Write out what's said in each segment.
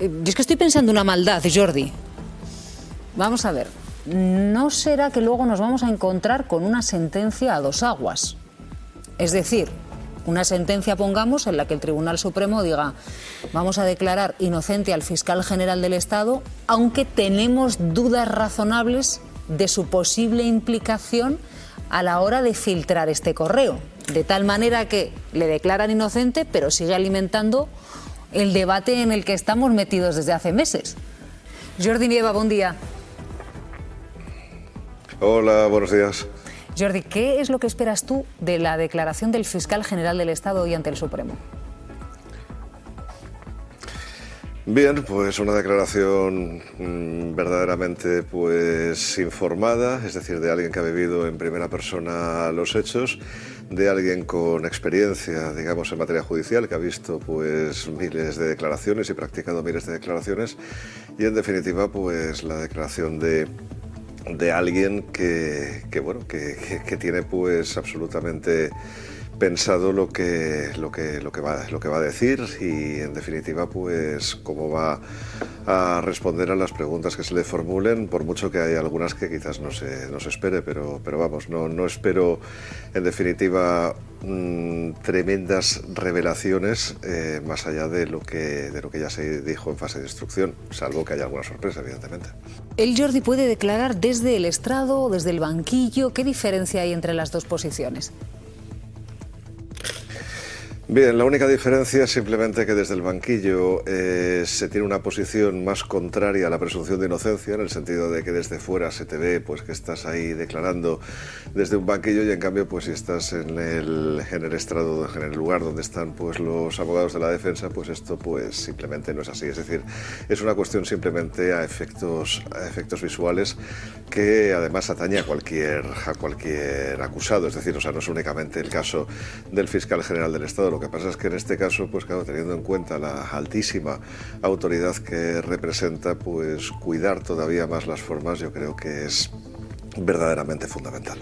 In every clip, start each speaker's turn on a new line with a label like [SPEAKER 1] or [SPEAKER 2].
[SPEAKER 1] Yo es que estoy pensando una maldad, Jordi. Vamos a ver. ¿No será que luego nos vamos a encontrar con una sentencia a dos aguas? Es decir, una sentencia, pongamos, en la que el Tribunal Supremo diga: vamos a declarar inocente al fiscal general del Estado, aunque tenemos dudas razonables de su posible implicación a la hora de filtrar este correo. De tal manera que le declaran inocente, pero sigue alimentando el debate en el que estamos metidos desde hace meses. Jordi Nieva, buen día.
[SPEAKER 2] Hola, buenos días.
[SPEAKER 1] Jordi, ¿qué es lo que esperas tú de la declaración del fiscal general del Estado hoy ante el Supremo?
[SPEAKER 2] Bien, pues una declaración verdaderamente informada, es decir, de alguien que ha vivido en primera persona los hechos, de alguien con experiencia, digamos, en materia judicial, que ha visto miles de declaraciones y practicado miles de declaraciones, y en definitiva la declaración de alguien que tiene absolutamente pensado lo que va a decir y en definitiva cómo va a responder a las preguntas que se le formulen, por mucho que hay algunas que quizás no se espere, pero vamos, no espero en definitiva tremendas revelaciones más allá de lo que ya se dijo en fase de instrucción, salvo que haya alguna sorpresa, evidentemente.
[SPEAKER 1] ¿El Jordi puede declarar desde el estrado o desde el banquillo? ¿Qué diferencia hay entre las dos posiciones?
[SPEAKER 2] Bien, la única diferencia es simplemente que desde el banquillo se tiene una posición más contraria a la presunción de inocencia, en el sentido de que desde fuera se te ve que estás ahí declarando desde un banquillo, y en cambio si estás en el estrado, en el lugar donde están los abogados de la defensa, esto simplemente no es así. Es decir, es una cuestión simplemente a efectos visuales que además atañe a cualquier acusado. Es decir, no es únicamente el caso del fiscal general del Estado. Lo que pasa es que en este caso, claro, teniendo en cuenta la altísima autoridad que representa, cuidar todavía más las formas yo creo que es verdaderamente fundamental.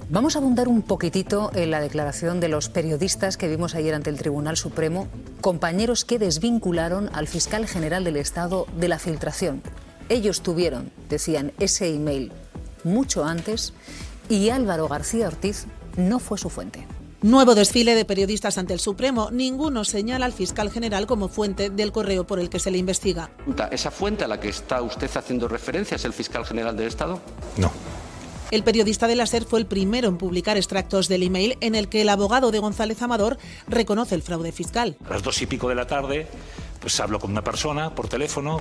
[SPEAKER 1] Vamos a abundar un poquitito en la declaración de los periodistas que vimos ayer ante el Tribunal Supremo, compañeros que desvincularon al fiscal general del Estado de la filtración. Ellos tuvieron, decían, ese email mucho antes y Álvaro García Ortiz no fue su fuente.
[SPEAKER 3] Nuevo desfile de periodistas ante el Supremo. Ninguno señala al fiscal general como fuente del correo por el que se le investiga.
[SPEAKER 4] ¿Esa fuente a la que está usted haciendo referencia es el fiscal general del Estado?
[SPEAKER 5] No.
[SPEAKER 3] El periodista de la SER fue el primero en publicar extractos del email en el que el abogado de González Amador reconoce el fraude fiscal.
[SPEAKER 5] A las 2:00 de la tarde, hablo con una persona por teléfono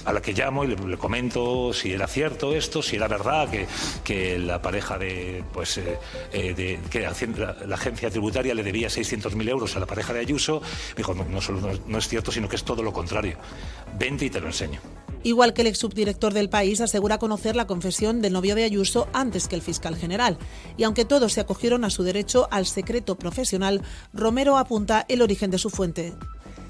[SPEAKER 5] a la que llamo y le comento si era cierto esto, si era verdad que la pareja que la agencia tributaria le debía 600.000 euros a la pareja de Ayuso. Me dijo, no solo no es cierto, sino que es todo lo contrario. Vente y te lo enseño.
[SPEAKER 3] Igual que el exsubdirector del País asegura conocer la confesión del novio de Ayuso antes que el fiscal general. Y aunque todos se acogieron a su derecho al secreto profesional, Romero apunta el origen de su fuente.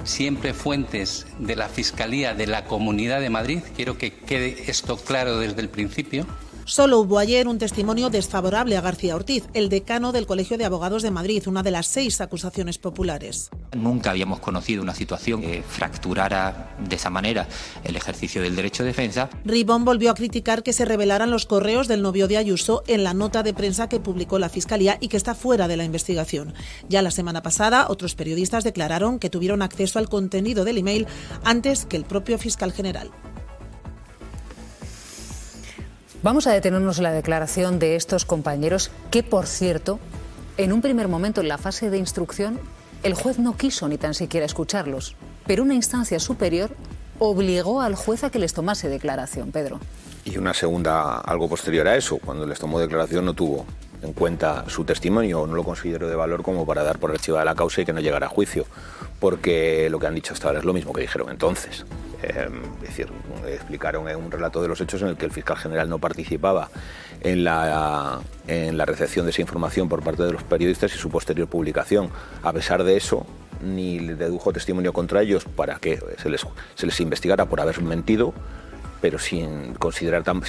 [SPEAKER 6] Siempre fuentes de la Fiscalía de la Comunidad de Madrid. Quiero que quede esto claro desde el principio.
[SPEAKER 3] Solo hubo ayer un testimonio desfavorable a García Ortiz, el decano del Colegio de Abogados de Madrid, una de las 6 acusaciones populares.
[SPEAKER 7] Nunca habíamos conocido una situación que fracturara de esa manera el ejercicio del derecho de defensa.
[SPEAKER 3] Ribón volvió a criticar que se revelaran los correos del novio de Ayuso en la nota de prensa que publicó la Fiscalía y que está fuera de la investigación. Ya la semana pasada, otros periodistas declararon que tuvieron acceso al contenido del email antes que el propio fiscal general.
[SPEAKER 1] Vamos a detenernos en la declaración de estos compañeros que, por cierto, en un primer momento en la fase de instrucción, el juez no quiso ni tan siquiera escucharlos, pero una instancia superior obligó al juez a que les tomase declaración, Pedro.
[SPEAKER 8] Y una segunda, algo posterior a eso, cuando les tomó declaración no tuvo en cuenta su testimonio o no lo consideró de valor como para dar por archivada la causa y que no llegara a juicio, porque lo que han dicho hasta ahora es lo mismo que dijeron entonces. Es decir, explicaron en un relato de los hechos en el que el fiscal general no participaba en la recepción de esa información por parte de los periodistas y su posterior publicación. A pesar de eso, ni le dedujo testimonio contra ellos para que se les investigara por haber mentido, pero sin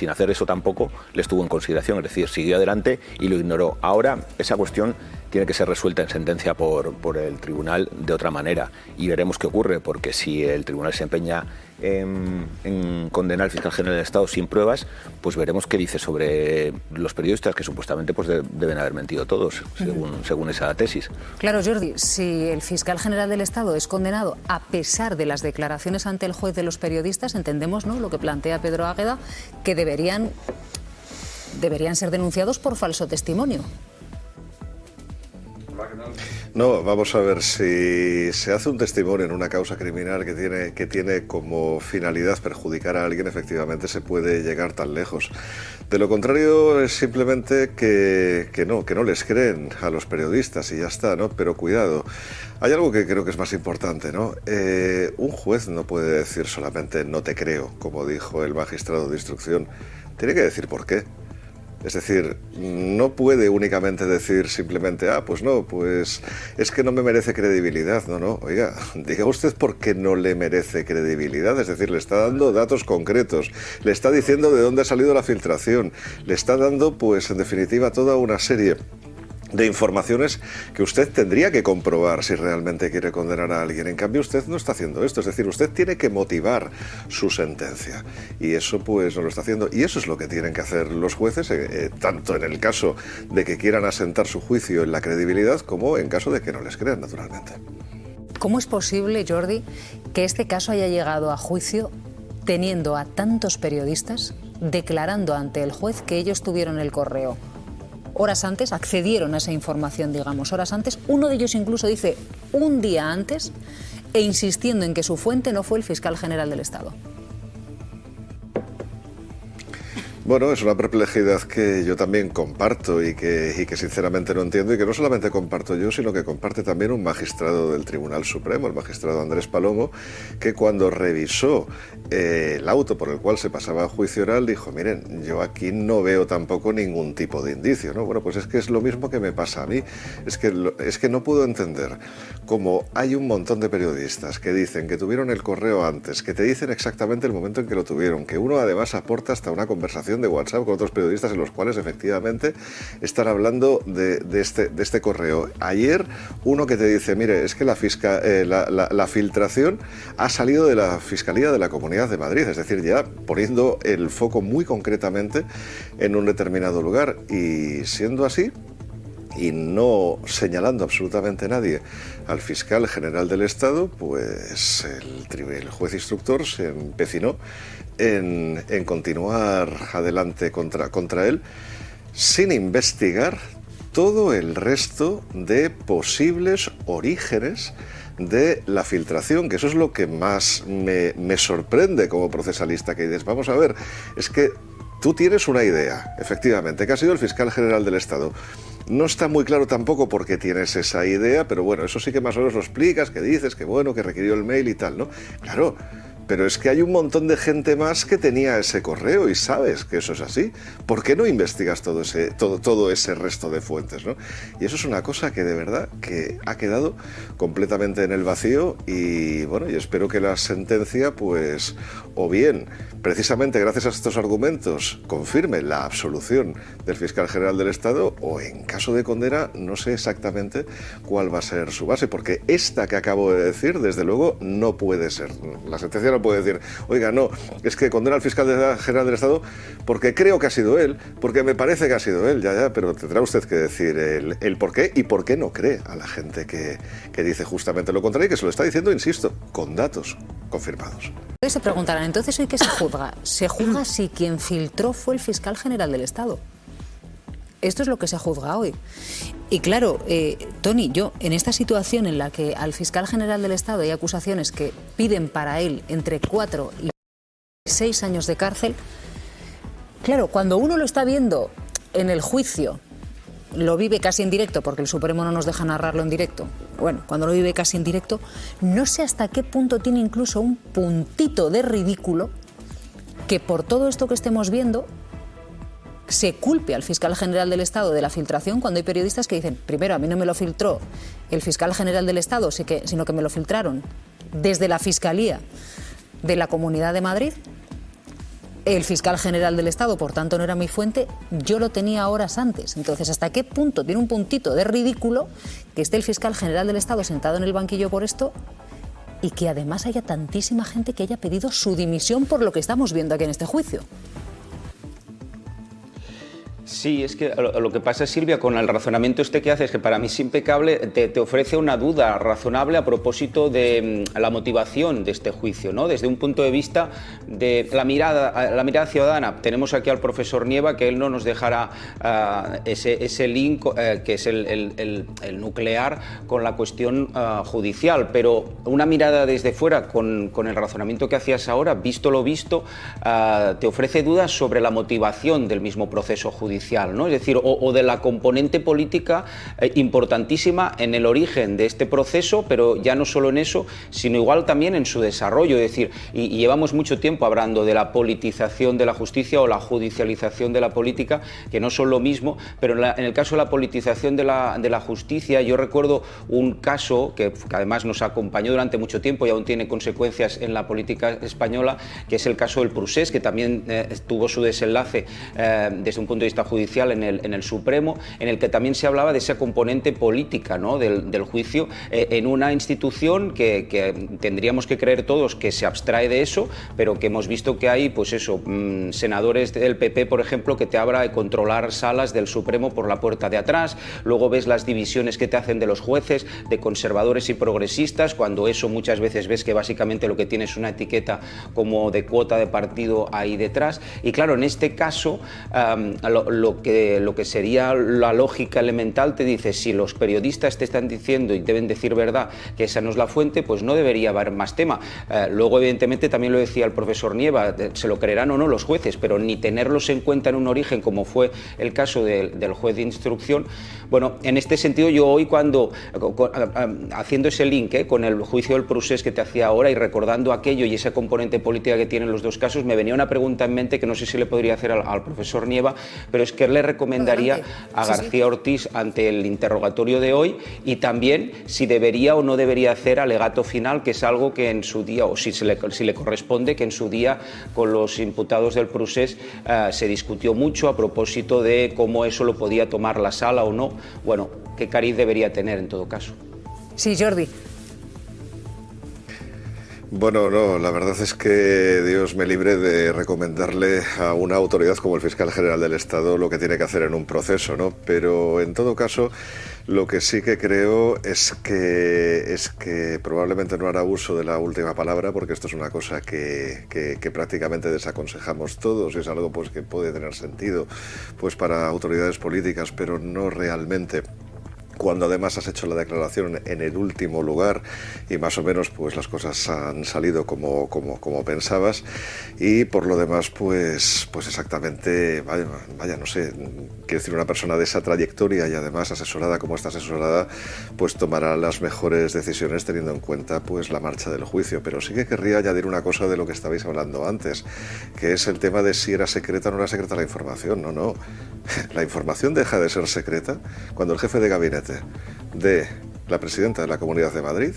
[SPEAKER 8] hacer eso tampoco les tuvo en consideración, es decir, siguió adelante y lo ignoró. Ahora esa cuestión tiene que ser resuelta en sentencia por el tribunal de otra manera. Y veremos qué ocurre, porque si el tribunal se empeña en condenar al fiscal general del Estado sin pruebas, pues veremos qué dice sobre los periodistas, que supuestamente pues deben haber mentido todos, según esa tesis.
[SPEAKER 1] Claro, Jordi, si el fiscal general del Estado es condenado a pesar de las declaraciones ante el juez de los periodistas, entendemos, ¿no?, lo que plantea Pedro Águeda, que deberían ser denunciados por falso testimonio.
[SPEAKER 2] No, vamos a ver, si se hace un testimonio en una causa criminal que tiene como finalidad perjudicar a alguien, efectivamente se puede llegar tan lejos. De lo contrario, es simplemente que no les creen a los periodistas y ya está, ¿no? Pero cuidado, hay algo que creo que es más importante, ¿no? Un juez no puede decir solamente no te creo, como dijo el magistrado de instrucción, tiene que decir por qué. Es decir, no puede únicamente decir simplemente, pues no, pues es que no me merece credibilidad. No, oiga, diga usted por qué no le merece credibilidad. Es decir, le está dando datos concretos, le está diciendo de dónde ha salido la filtración, le está dando, pues en definitiva, toda una serie de informaciones que usted tendría que comprobar si realmente quiere condenar a alguien. En cambio, usted no está haciendo esto, es decir, usted tiene que motivar su sentencia y eso pues no lo está haciendo, y eso es lo que tienen que hacer los jueces, tanto en el caso de que quieran asentar su juicio en la credibilidad como en caso de que no les crean, naturalmente.
[SPEAKER 1] ¿Cómo es posible, Jordi, que este caso haya llegado a juicio teniendo a tantos periodistas declarando ante el juez que ellos tuvieron el correo horas antes, accedieron a esa información, digamos, horas antes? Uno de ellos incluso dice un día antes, e insistiendo en que su fuente no fue el fiscal general del Estado.
[SPEAKER 2] Bueno, es una perplejidad que yo también comparto y que sinceramente no entiendo, y que no solamente comparto yo, sino que comparte también un magistrado del Tribunal Supremo, el magistrado Andrés Palomo, que cuando revisó el auto por el cual se pasaba a juicio oral dijo, miren, yo aquí no veo tampoco ningún tipo de indicio, ¿no? Bueno, pues es que es lo mismo que me pasa a mí, es que no puedo entender cómo hay un montón de periodistas que dicen que tuvieron el correo antes, que te dicen exactamente el momento en que lo tuvieron, que uno además aporta hasta una conversación de WhatsApp con otros periodistas en los cuales efectivamente están hablando de este correo. Ayer uno que te dice, mire, es que la filtración ha salido de la Fiscalía de la Comunidad de Madrid, es decir, ya poniendo el foco muy concretamente en un determinado lugar, y siendo así, y no señalando absolutamente a nadie al fiscal general del Estado, pues el juez instructor se empecinó en continuar adelante contra él, sin investigar todo el resto de posibles orígenes de la filtración, que eso es lo que más me sorprende como procesalista, que dices, vamos a ver, es que tú tienes una idea, efectivamente, que ha sido el fiscal general del Estado. No está muy claro tampoco por qué tienes esa idea, pero bueno, eso sí que más o menos lo explicas, que dices, que bueno, que requirió el mail y tal, ¿no? Claro, pero es que hay un montón de gente más que tenía ese correo y sabes que eso es así. ¿Por qué no investigas todo ese resto de fuentes, ¿no? Y eso es una cosa que de verdad que ha quedado completamente en el vacío, y bueno, y espero que la sentencia, pues, o bien, precisamente gracias a estos argumentos, confirme la absolución del fiscal general del Estado, o en caso de condena, no sé exactamente cuál va a ser su base, porque esta que acabo de decir, desde luego, no puede ser. La sentencia no puede decir, oiga, no, es que condena al fiscal general del Estado porque creo que ha sido él, porque me parece que ha sido él, ya, pero tendrá usted que decir el por qué y por qué no cree a la gente que dice justamente lo contrario, y que se lo está diciendo, insisto, con datos confirmados.
[SPEAKER 1] Se preguntarán, entonces, ¿hoy qué se juzga? Se juzga si quien filtró fue el fiscal general del Estado. Esto es lo que se juzga hoy. Y claro, Tony, yo en esta situación en la que al fiscal general del Estado hay acusaciones que piden para él entre 4 y 6 años de cárcel, claro, cuando uno lo está viendo en el juicio, lo vive casi en directo, porque el Supremo no nos deja narrarlo en directo, bueno, cuando lo vive casi en directo, no sé hasta qué punto tiene incluso un puntito de ridículo que por todo esto que estemos viendo se culpe al fiscal general del Estado de la filtración, cuando hay periodistas que dicen, primero, a mí no me lo filtró el fiscal general del Estado, sino que me lo filtraron desde la Fiscalía de la Comunidad de Madrid. el fiscal general del Estado, por tanto, no era mi fuente, yo lo tenía horas antes. Entonces, ¿hasta qué punto tiene un puntito de ridículo que esté el fiscal general del Estado sentado en el banquillo por esto y que además haya tantísima gente que haya pedido su dimisión por lo que estamos viendo aquí en este juicio?
[SPEAKER 9] Sí, es que lo que pasa, Silvia, con el razonamiento que haces, que para mí es impecable, te ofrece una duda razonable a propósito de la motivación de este juicio, ¿no? Desde un punto de vista de la mirada ciudadana. Tenemos aquí al profesor Nieva, que él no nos dejará ese link, que es el nuclear con la cuestión judicial, pero una mirada desde fuera con el razonamiento que hacías ahora, visto lo visto, te ofrece dudas sobre la motivación del mismo proceso judicial, ¿no? Es decir, o de la componente política importantísima en el origen de este proceso, pero ya no solo en eso, sino igual también en su desarrollo. Es decir, y llevamos mucho tiempo hablando de la politización de la justicia o la judicialización de la política, que no son lo mismo, pero en el caso de la politización de la justicia, yo recuerdo un caso que además nos acompañó durante mucho tiempo y aún tiene consecuencias en la política española, que es el caso del Procés, que también tuvo su desenlace desde un punto de vista judicial en el Supremo, en el que también se hablaba de esa componente política, ¿no? del juicio en una institución que tendríamos que creer todos que se abstrae de eso, pero que hemos visto que hay, pues eso, senadores del PP, por ejemplo, que te habla de controlar salas del Supremo por la puerta de atrás. Luego ves las divisiones que te hacen de los jueces, de conservadores y progresistas, cuando eso muchas veces ves que básicamente lo que tiene es una etiqueta como de cuota de partido ahí detrás. Y claro, en este caso, lo que sería la lógica elemental te dice, si los periodistas te están diciendo y deben decir verdad que esa no es la fuente, pues no debería haber más tema. Luego, evidentemente, también lo decía el profesor Nieva, se lo creerán o no los jueces, pero ni tenerlos en cuenta en un origen, como fue el caso del juez de instrucción. Bueno, en este sentido, yo hoy haciendo ese link con el juicio del Procés que te hacía ahora y recordando aquello y esa componente política que tienen los dos casos, me venía una pregunta en mente que no sé si le podría hacer al profesor Nieva, pero es que le recomendaría a García Ortiz ante el interrogatorio de hoy, y también si debería o no debería hacer alegato final, que es algo que en su día, o si le corresponde, que en su día con los imputados del Procés se discutió mucho a propósito de cómo eso lo podía tomar la sala o no. Bueno, qué cariz debería tener en todo caso.
[SPEAKER 1] Sí, Jordi.
[SPEAKER 2] Bueno, no, la verdad es que Dios me libre de recomendarle a una autoridad como el fiscal general del Estado lo que tiene que hacer en un proceso, ¿no? Pero en todo caso, lo que sí que creo es que probablemente no hará uso de la última palabra, porque esto es una cosa que prácticamente desaconsejamos todos, y es algo pues que puede tener sentido pues para autoridades políticas, pero no realmente cuando además has hecho la declaración en el último lugar y más o menos pues las cosas han salido como pensabas, y por lo demás pues exactamente, vaya, no sé, quiero decir, una persona de esa trayectoria y además asesorada como está asesorada, pues tomará las mejores decisiones teniendo en cuenta pues la marcha del juicio. Pero sí que querría añadir una cosa de lo que estabais hablando antes, que es el tema de si era secreta o no era secreta la información. No, la información deja de ser secreta cuando el jefe de gabinete de la presidenta de la Comunidad de Madrid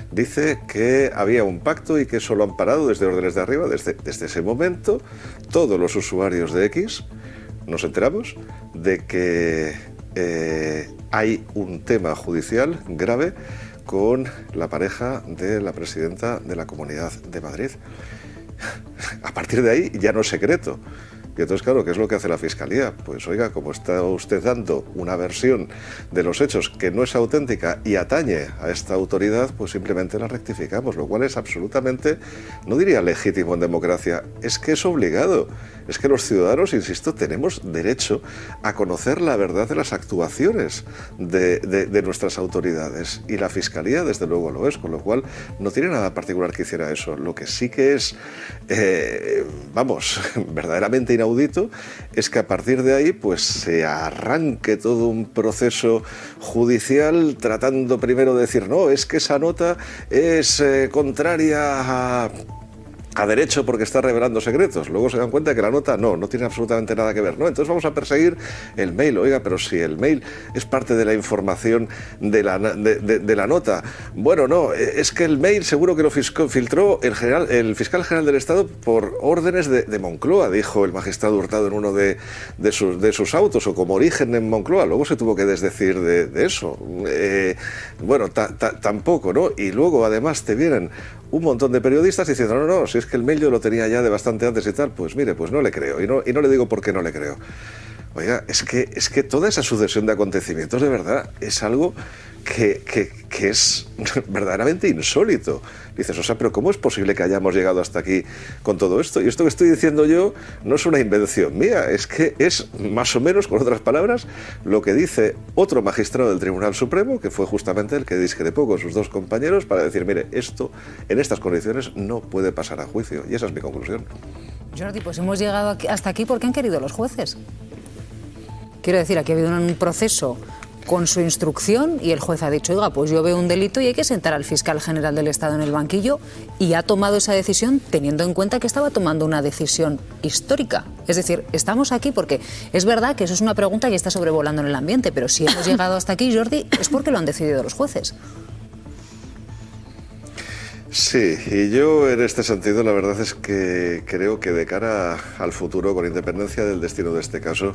[SPEAKER 2] dice que había un pacto y que eso lo han parado desde órdenes de arriba. Desde ese momento, todos los usuarios de X nos enteramos de que hay un tema judicial grave con la pareja de la presidenta de la Comunidad de Madrid. A partir de ahí ya no es secreto. Y entonces, claro, ¿qué es lo que hace la Fiscalía? Pues oiga, como está usted dando una versión de los hechos que no es auténtica y atañe a esta autoridad, pues simplemente la rectificamos, lo cual es absolutamente, no diría legítimo en democracia, es que es obligado. Es que los ciudadanos, insisto, tenemos derecho a conocer la verdad de las actuaciones de nuestras autoridades, y la Fiscalía desde luego lo es, con lo cual no tiene nada particular que hiciera eso. Lo que sí que es, verdaderamente inaudito, es que a partir de ahí pues se arranque todo un proceso judicial tratando primero de decir, no, es que esa nota es contraria a derecho porque está revelando secretos. Luego se dan cuenta que la nota no tiene absolutamente nada que ver, ¿no? Entonces vamos a perseguir el mail. Oiga, pero si el mail es parte de la información de la nota. Bueno, no, es que el mail seguro que lo filtró el fiscal general del Estado por órdenes de Moncloa, dijo el magistrado Hurtado en uno de sus autos, o como origen en Moncloa. Luego se tuvo que desdecir de eso. Bueno, tampoco, ¿no? Y luego además te vienen un montón de periodistas diciendo, no, si es que el mail yo lo tenía ya de bastante antes y tal. Pues mire, pues no le creo, y no le digo por qué no le creo. Oiga, es que toda esa sucesión de acontecimientos de verdad es algo que es verdaderamente insólito. Dices, o sea, pero ¿cómo es posible que hayamos llegado hasta aquí con todo esto? Y esto que estoy diciendo yo no es una invención mía, es que es más o menos, con otras palabras, lo que dice otro magistrado del Tribunal Supremo, que fue justamente el que discrepó con sus dos compañeros para decir, mire, esto en estas condiciones no puede pasar a juicio. Y esa es mi conclusión.
[SPEAKER 1] Jordi, pues hemos llegado hasta aquí porque han querido los jueces. Quiero decir, aquí ha habido un proceso con su instrucción y el juez ha dicho, oiga, pues yo veo un delito y hay que sentar al fiscal general del Estado en el banquillo, y ha tomado esa decisión teniendo en cuenta que estaba tomando una decisión histórica. Es decir, estamos aquí porque es verdad que eso es una pregunta que está sobrevolando en el ambiente, pero si hemos llegado hasta aquí, Jordi, es porque lo han decidido los jueces.
[SPEAKER 2] Sí, y yo en este sentido la verdad es que creo que de cara al futuro, con independencia del destino de este caso,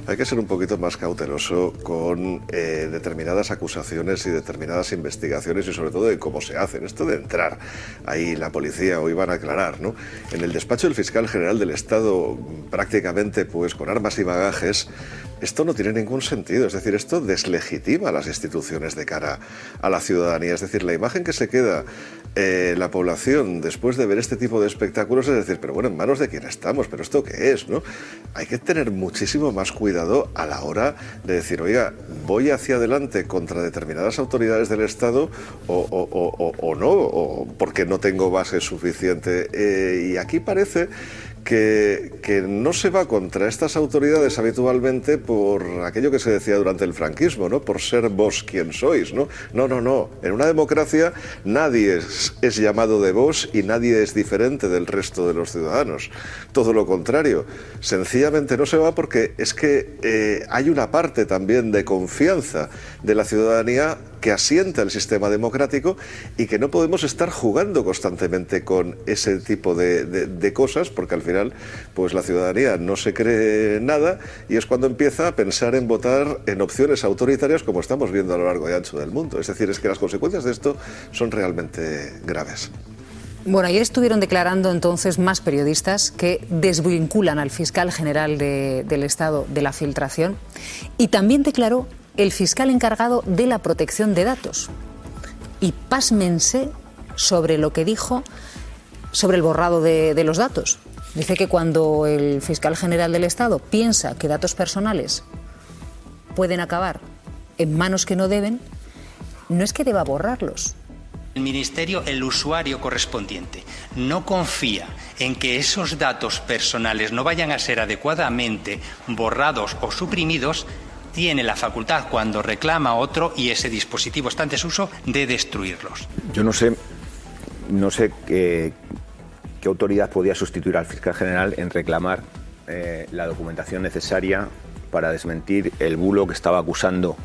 [SPEAKER 2] hay que ser un poquito más cauteloso con determinadas acusaciones y determinadas investigaciones, y sobre todo de cómo se hacen. Esto de entrar ahí la policía, hoy van a aclarar, ¿no? En el despacho del fiscal general del Estado, prácticamente pues con armas y bagajes, esto no tiene ningún sentido. Es decir, esto deslegitima las instituciones de cara a la ciudadanía. Es decir, la imagen que se queda la población después de ver este tipo de espectáculos es decir, pero bueno, ¿en manos de quién estamos? ¿Pero esto qué es, no? Hay que tener muchísimo más cuidado a la hora de decir, oiga, voy hacia adelante contra determinadas autoridades del Estado o no, o porque no tengo base suficiente. Y aquí parece que no se va contra estas autoridades habitualmente por aquello que se decía durante el franquismo, ¿no? Por ser vos quien sois, ¿no? No. En una democracia nadie es llamado de vos y nadie es diferente del resto de los ciudadanos. Todo lo contrario. Sencillamente no se va porque es que hay una parte también de confianza de la ciudadanía que asienta el sistema democrático, y que no podemos estar jugando constantemente con ese tipo de cosas, porque al final pues la ciudadanía no se cree nada, y es cuando empieza a pensar en votar en opciones autoritarias, como estamos viendo a lo largo y ancho del mundo. Es decir, es que las consecuencias de esto son realmente graves.
[SPEAKER 1] Bueno, ayer estuvieron declarando entonces más periodistas que desvinculan al fiscal general del Estado de la filtración, y también declaró el fiscal encargado de la protección de datos. Y pásmense sobre lo que dijo sobre el borrado de los datos. Dice que cuando el fiscal general del Estado piensa que datos personales pueden acabar en manos que no deben, no es que deba borrarlos.
[SPEAKER 10] El Ministerio, el usuario correspondiente, no confía en que esos datos personales no vayan a ser adecuadamente borrados o suprimidos, tiene la facultad, cuando reclama otro y ese dispositivo está en desuso, de destruirlos.
[SPEAKER 8] Yo no sé qué autoridad podía sustituir al fiscal general en reclamar la documentación necesaria para desmentir el bulo que estaba acusando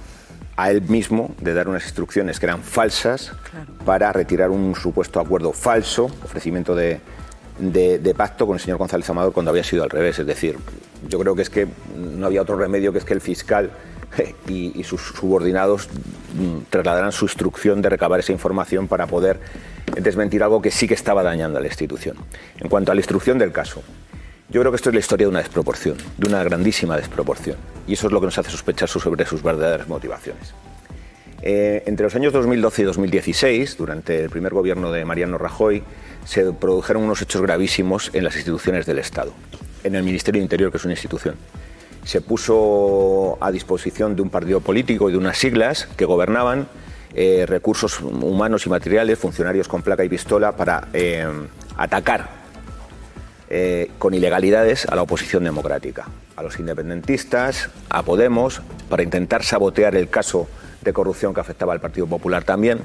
[SPEAKER 8] a él mismo de dar unas instrucciones que eran falsas, claro, para retirar un supuesto acuerdo falso, ofrecimiento de pacto con el señor González Amador, cuando había sido al revés. Es decir, yo creo que es que no había otro remedio que es que el fiscal y sus subordinados trasladaran su instrucción de recabar esa información para poder desmentir algo que sí que estaba dañando a la institución. En cuanto a la instrucción del caso, yo creo que esto es la historia de una desproporción, de una grandísima desproporción, y eso es lo que nos hace sospechar sobre sus verdaderas motivaciones. Entre los años 2012 y 2016, durante el primer gobierno de Mariano Rajoy, se produjeron unos hechos gravísimos en las instituciones del Estado. En el Ministerio de Interior, que es una institución, se puso a disposición de un partido político y de unas siglas que gobernaban recursos humanos y materiales, funcionarios con placa y pistola, para atacar con ilegalidades a la oposición democrática, a los independentistas, a Podemos, para intentar sabotear el caso de corrupción que afectaba al Partido Popular también.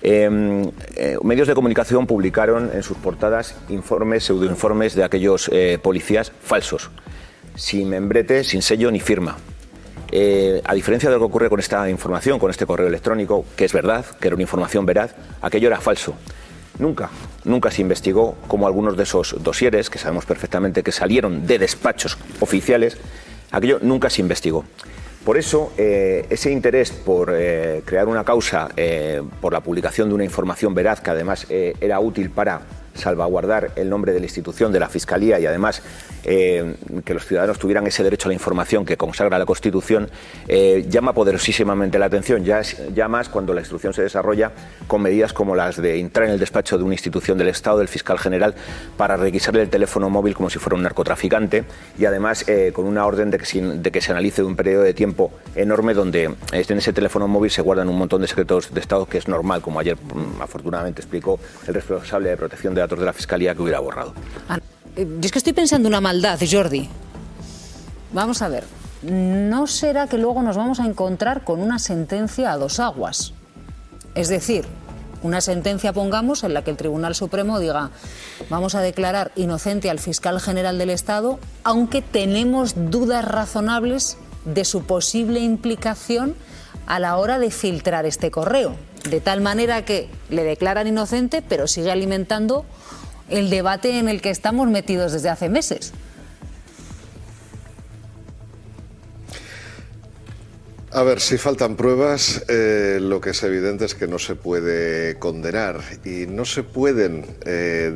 [SPEAKER 8] Medios de comunicación publicaron en sus portadas informes, pseudoinformes de aquellos policías falsos, sin membrete, sin sello ni firma. A diferencia de lo que ocurre con esta información, con este correo electrónico, que es verdad, que era una información veraz, aquello era falso. Nunca se investigó como algunos de esos dosieres, que sabemos perfectamente que salieron de despachos oficiales, aquello nunca se investigó. Por eso, ese interés por crear una causa por la publicación de una información veraz, que además era útil para salvaguardar el nombre de la institución, de la Fiscalía, y además que los ciudadanos tuvieran ese derecho a la información que consagra la Constitución, llama poderosísimamente la atención, ya más cuando la instrucción se desarrolla con medidas como las de entrar en el despacho de una institución del Estado, del fiscal general, para requisarle el teléfono móvil como si fuera un narcotraficante, y además con una orden de que se analice un periodo de tiempo enorme donde en ese teléfono móvil se guardan un montón de secretos de Estado, que es normal, como ayer afortunadamente explicó el responsable de protección de datos de la Fiscalía, que hubiera borrado.
[SPEAKER 1] Yo es que estoy pensando una maldad, Jordi. Vamos a ver, ¿no será que luego nos vamos a encontrar con una sentencia a dos aguas? Es decir, una sentencia, pongamos, en la que el Tribunal Supremo diga: vamos a declarar inocente al fiscal general del Estado, aunque tenemos dudas razonables de su posible implicación a la hora de filtrar este correo, de tal manera que le declaran inocente, pero sigue alimentando el debate en el que estamos metidos desde hace meses.
[SPEAKER 2] A ver, si faltan pruebas, lo que es evidente es que no se puede condenar y no se pueden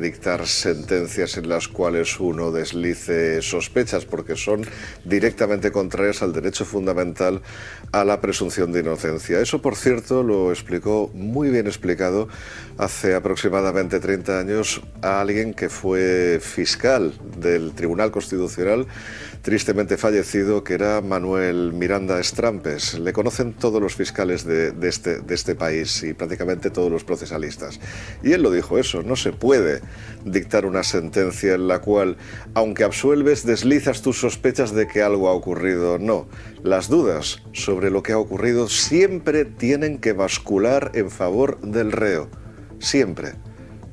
[SPEAKER 2] dictar sentencias en las cuales uno deslice sospechas, porque son directamente contrarias al derecho fundamental a la presunción de inocencia. Eso, por cierto, lo explicó muy bien explicado hace aproximadamente 30 años a alguien que fue fiscal del Tribunal Constitucional, tristemente fallecido, que era Manuel Miranda Estrampes. Le conocen todos los fiscales de este país y prácticamente todos los procesalistas. Y él lo dijo eso: no se puede dictar una sentencia en la cual, aunque absuelves, deslizas tus sospechas de que algo ha ocurrido. No, las dudas sobre lo que ha ocurrido siempre tienen que bascular en favor del reo. Siempre.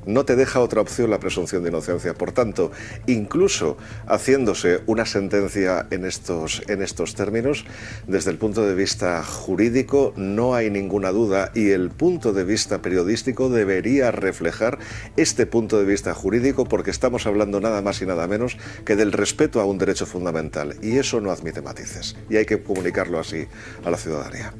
[SPEAKER 2] No te deja otra opción la presunción de inocencia. Por tanto, incluso haciéndose una sentencia en estos términos, desde el punto de vista jurídico no hay ninguna duda, y el punto de vista periodístico debería reflejar este punto de vista jurídico, porque estamos hablando nada más y nada menos que del respeto a un derecho fundamental, y eso no admite matices, y hay que comunicarlo así a la ciudadanía.